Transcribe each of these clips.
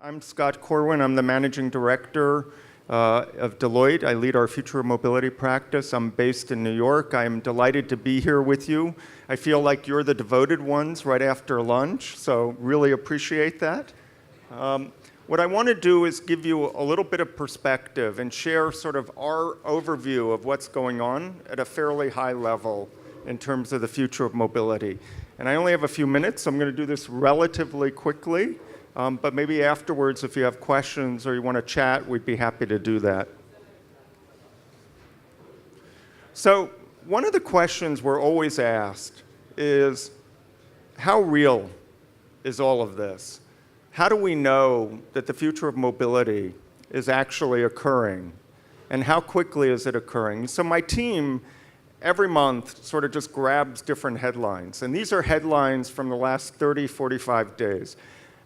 I'm Scott Corwin. I'm the managing director of Deloitte. I lead our future of mobility practice. I'm based in New York. I am delighted to be here with you. I feel like you're the devoted ones right after lunch, so really appreciate that. What I want to do is give you a little bit of perspective and share sort of our overview of what's going on at a fairly high level in terms of the future of mobility. And I only have a few minutes, so I'm going to do this relatively quickly. But maybe afterwards, if you have questions or you want to chat, we'd be happy to do that. So one of the questions we're always asked is, how real is all of this? How do we know that the future of mobility is actually occurring? And how quickly is it occurring? So my team, every month, sort of just grabs different headlines. And these are headlines from the last 30, 45 days.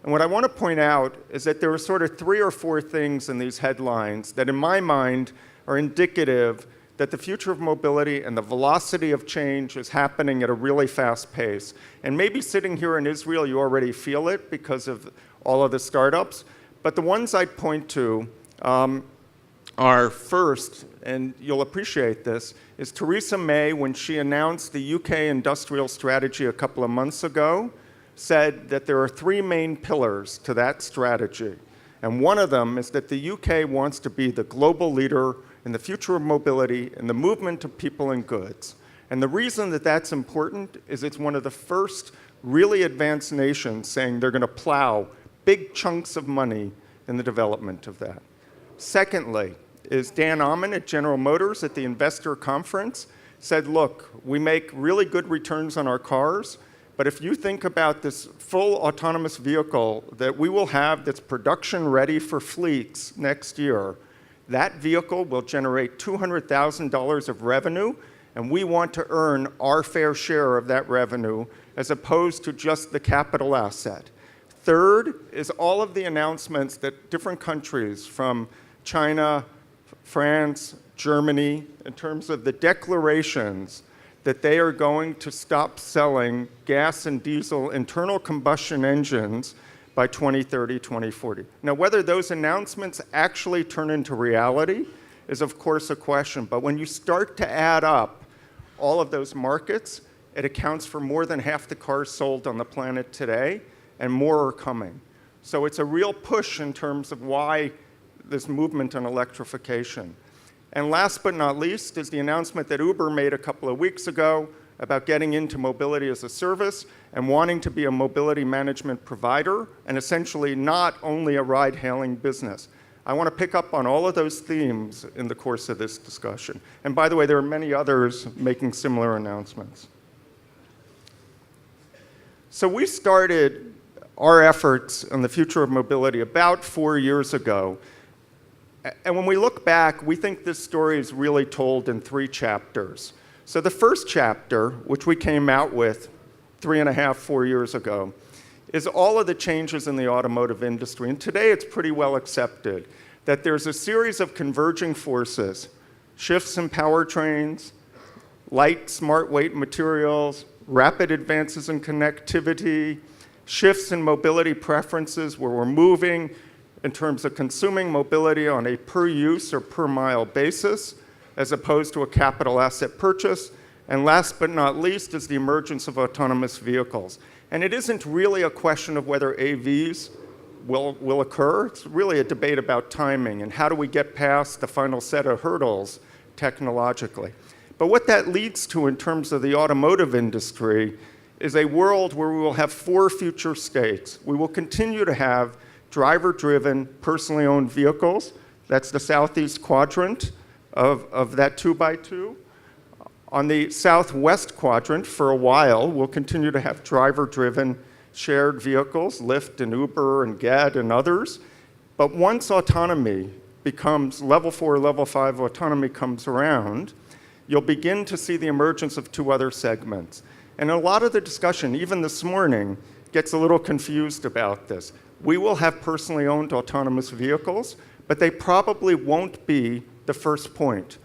And what I want to point out is that there are sort of 3 or 4 things in these headlines that, in my mind, are indicative that the future of mobility and the velocity of change is happening at a really fast pace. And maybe sitting here in Israel, you already feel it because of all of the startups. But the ones I'd point to are first, and you'll appreciate this, is Theresa May, when she announced the UK industrial strategy a couple of months ago, said that there are 3 main pillars to that strategy. And one of them is that the UK wants to be the global leader in the future of mobility and the movement of people and goods. And the reason that that's important is it's one of the first really advanced nations saying they're going to plow big chunks of money in the development of that. Secondly, is Dan Ammann at General Motors at the investor conference said, look, we make really good returns on our cars, but if you think about this full autonomous vehicle that we will have that's production ready for fleets next year, that vehicle will generate $200,000 of revenue, and we want to earn our fair share of that revenue as opposed to just the capital asset. Third is all of the announcements that different countries from China, France, Germany, in terms of the declarations that they are going to stop selling gas and diesel internal combustion engines by 2030, 2040. Now, whether those announcements actually turn into reality is, of course, a question. But when you start to add up all of those markets, it accounts for more than half the cars sold on the planet today, and more are coming. So it's a real push in terms of why this movement on electrification. And last but not least is the announcement that Uber made a couple of weeks ago about getting into mobility as a service and wanting to be a mobility management provider and essentially not only a ride-hailing business. I want to pick up on all of those themes in the course of this discussion. And by the way, there are many others making similar announcements. So we started our efforts on the future of mobility about 4 years ago. And when we look back, we think this story is really told in 3 chapters. So the first chapter, which we came out with 3.5, 4 years ago, is all of the changes in the automotive industry. And today it's pretty well accepted that there's a series of converging forces, shifts in powertrains, light, smart weight materials, rapid advances in connectivity, shifts in mobility preferences where we're moving in terms of consuming mobility on a per use or per mile basis, as opposed to a capital asset purchase. And last but not least is the emergence of autonomous vehicles. And it isn't really a question of whether AVs will occur. It's really a debate about timing and how do we get past the final set of hurdles technologically. But what that leads to in terms of the automotive industry is a world where we will have 4 future states. We will continue to have driver-driven, personally owned vehicles. That's the southeast quadrant of that 2x2. On the southwest quadrant, for a while, we'll continue to have driver-driven shared vehicles, Lyft and Uber and Gad and others. But once autonomy becomes level 4, level 5 autonomy comes around, you'll begin to see the emergence of 2 other segments. And a lot of the discussion, even this morning, gets a little confused about this. We will have personally owned autonomous vehicles, but they probably won't be the first point.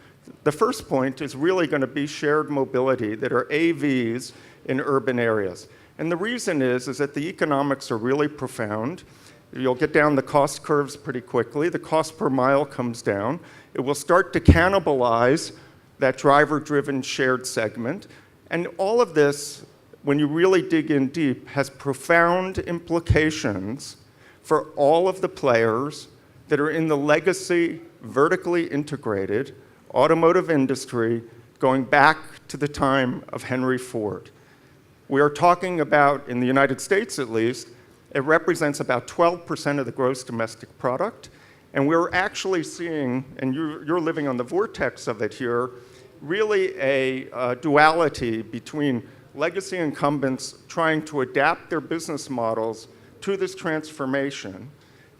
The first point is really going to be shared mobility that are AVs in urban areas. And the reason is that the economics are really profound. You'll get down the cost curves pretty quickly. The cost per mile comes down. It will start to cannibalize that driver-driven shared segment. And all of this, when you really dig in deep, has profound implications for all of the players that are in the legacy, vertically integrated automotive industry going back to the time of Henry Ford. We are talking about, in the United States at least, it represents about 12% of the gross domestic product. And we're actually seeing, and you're living on the vortex of it here, really a duality between legacy incumbents trying to adapt their business models to this transformation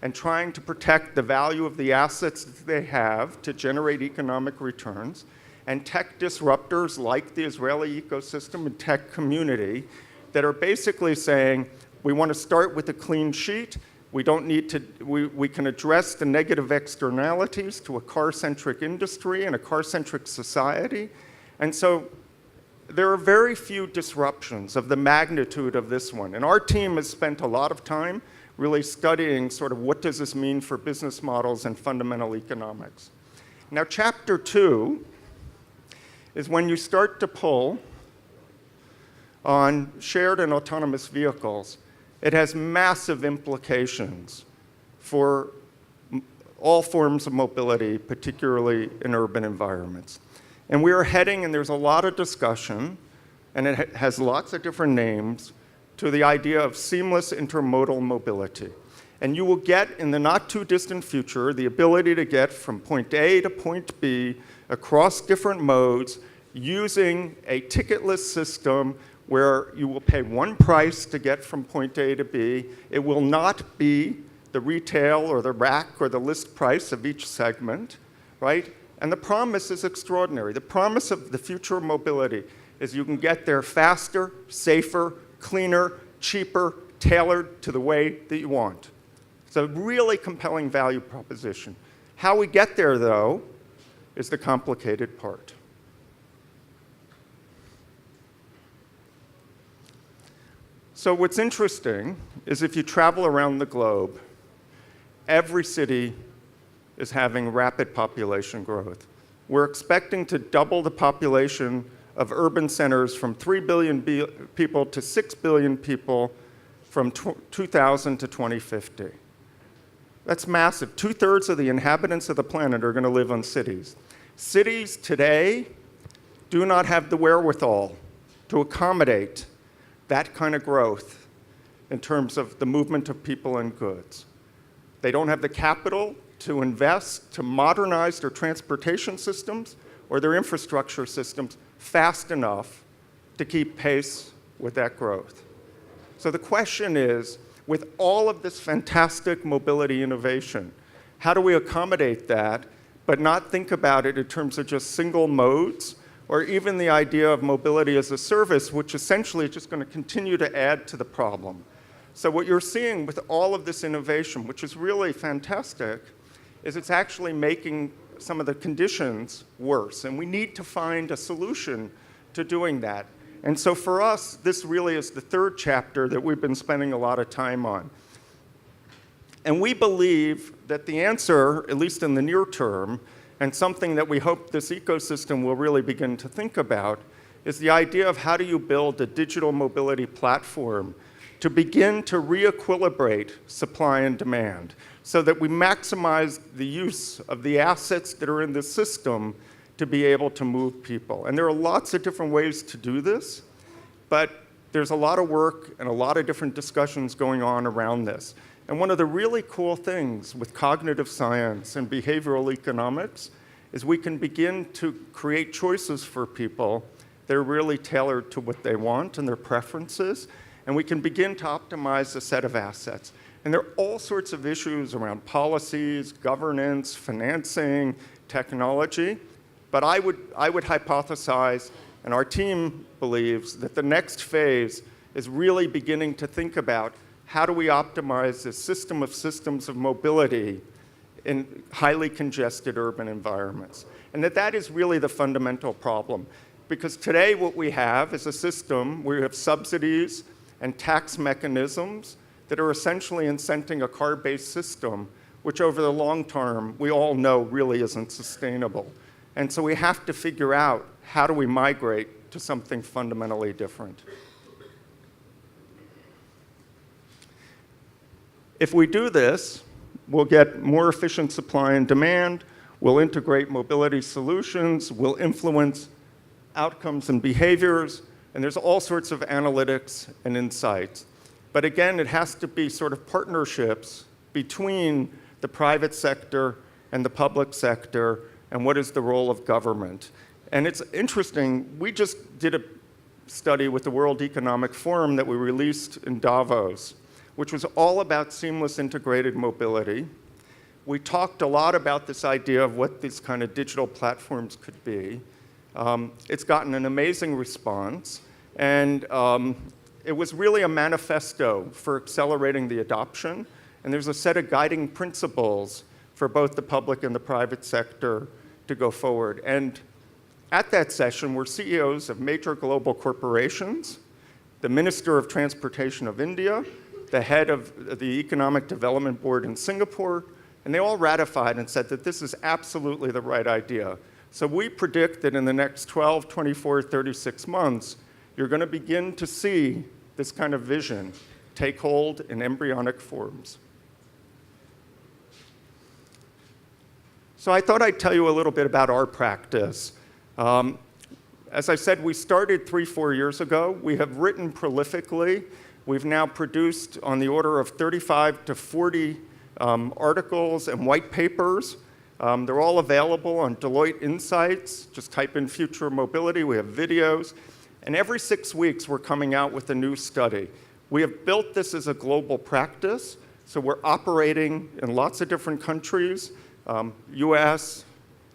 and trying to protect the value of the assets that they have to generate economic returns, and tech disruptors like the Israeli ecosystem and tech community that are basically saying, we want to start with a clean sheet. We don't need to, we can address the negative externalities to a car-centric industry and a car-centric society. And so there are very few disruptions of the magnitude of this one. And our team has spent a lot of time really studying sort of what does this mean for business models and fundamental economics. Now, chapter 2 is when you start to pull on shared and autonomous vehicles. It has massive implications for all forms of mobility, particularly in urban environments. And we are heading, and there's a lot of discussion, and it has lots of different names, to the idea of seamless intermodal mobility. And you will get, in the not too distant future, the ability to get from point A to point B across different modes using a ticketless system where you will pay one price to get from point A to B. It will not be the retail or the rack or the list price of each segment, right? And the promise is extraordinary. The promise of the future of mobility is you can get there faster, safer, cleaner, cheaper, tailored to the way that you want. It's a really compelling value proposition. How we get there, though, is the complicated part. So what's interesting is if you travel around the globe, every city is having rapid population growth. We're expecting to double the population of urban centers from 3 billion people to 6 billion people from 2000 to 2050. That's massive. 2/3 of the inhabitants of the planet are going to live in cities. Cities today do not have the wherewithal to accommodate that kind of growth in terms of the movement of people and goods. They don't have the capital to invest to modernize their transportation systems or their infrastructure systems fast enough to keep pace with that growth. So the question is, with all of this fantastic mobility innovation, how do we accommodate that but not think about it in terms of just single modes or even the idea of mobility as a service, which essentially is just going to continue to add to the problem. So what you're seeing with all of this innovation, which is really fantastic, is it's actually making some of the conditions worse. And we need to find a solution to doing that. And so for us, this really is the third chapter that we've been spending a lot of time on. And we believe that the answer, at least in the near term, and something that we hope this ecosystem will really begin to think about, is the idea of how do you build a digital mobility platform to begin to re-equilibrate supply and demand so that we maximize the use of the assets that are in the system to be able to move people. And there are lots of different ways to do this, but there's a lot of work and a lot of different discussions going on around this. And one of the really cool things with cognitive science and behavioral economics is we can begin to create choices for people that are really tailored to what they want and their preferences, and we can begin to optimize a set of assets. And there are all sorts of issues around policies, governance, financing, technology, but I would hypothesize, and our team believes, that the next phase is really beginning to think about how do we optimize this system of systems of mobility in highly congested urban environments? And that is really the fundamental problem. Because today what we have is a system where we have subsidies and tax mechanisms that are essentially incenting a car-based system, which over the long term, we all know really isn't sustainable. And so we have to figure out how do we migrate to something fundamentally different. If we do this, we'll get more efficient supply and demand, we'll integrate mobility solutions, we'll influence outcomes and behaviors, and there's all sorts of analytics and insights. But again, it has to be sort of partnerships between the private sector and the public sector, and what is the role of government. And it's interesting, we just did a study with the World Economic Forum that we released in Davos, which was all about seamless integrated mobility. We talked a lot about this idea of what these kind of digital platforms could be. It's gotten an amazing response, and it was really a manifesto for accelerating the adoption, and there's a set of guiding principles for both the public and the private sector to go forward. And at that session were CEOs of major global corporations, the Minister of Transportation of India, the head of the Economic Development Board in Singapore, and they all ratified and said that this is absolutely the right idea. So we predict that in the next 12, 24, 36 months, you're going to begin to see this kind of vision take hold in embryonic forms. So I thought I'd tell you a little bit about our practice. As I said, we started 3-4 years ago. We have written prolifically. We've now produced on the order of 35 to 40 articles and white papers. They're all available on Deloitte Insights. Just type in future mobility. We have videos. And every 6 weeks, we're coming out with a new study. We have built this as a global practice. So we're operating in lots of different countries, US,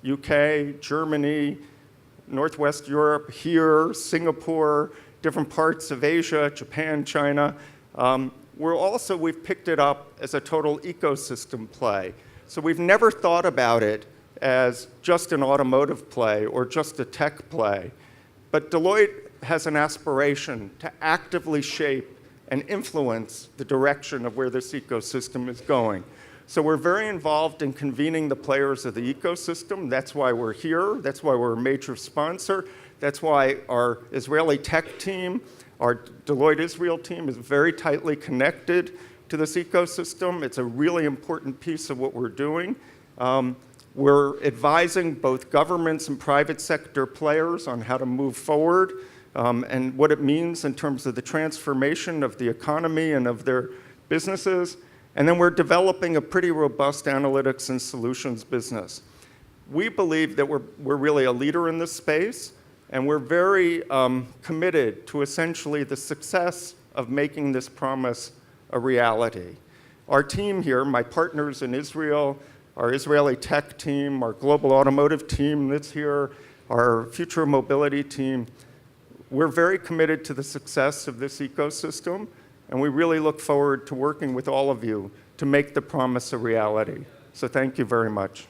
UK, Germany, Northwest Europe, here, Singapore, different parts of Asia, Japan, China. We've picked it up as a total ecosystem play. So we've never thought about it as just an automotive play or just a tech play. But Deloitte has an aspiration to actively shape and influence the direction of where this ecosystem is going. So we're very involved in convening the players of the ecosystem. That's why we're here. That's why we're a major sponsor. That's why our Israeli tech team, our Deloitte Israel team, is very tightly connected to this ecosystem. It's a really important piece of what we're doing. We're advising both governments and private sector players on how to move forward and what it means in terms of the transformation of the economy and of their businesses. And then we're developing a pretty robust analytics and solutions business. We believe that we're really a leader in this space, and we're very committed to essentially the success of making this promise a reality. Our team here, my partners in Israel, our Israeli tech team, our global automotive team that's here, our future mobility team, we're very committed to the success of this ecosystem, and we really look forward to working with all of you to make the promise a reality. So thank you very much.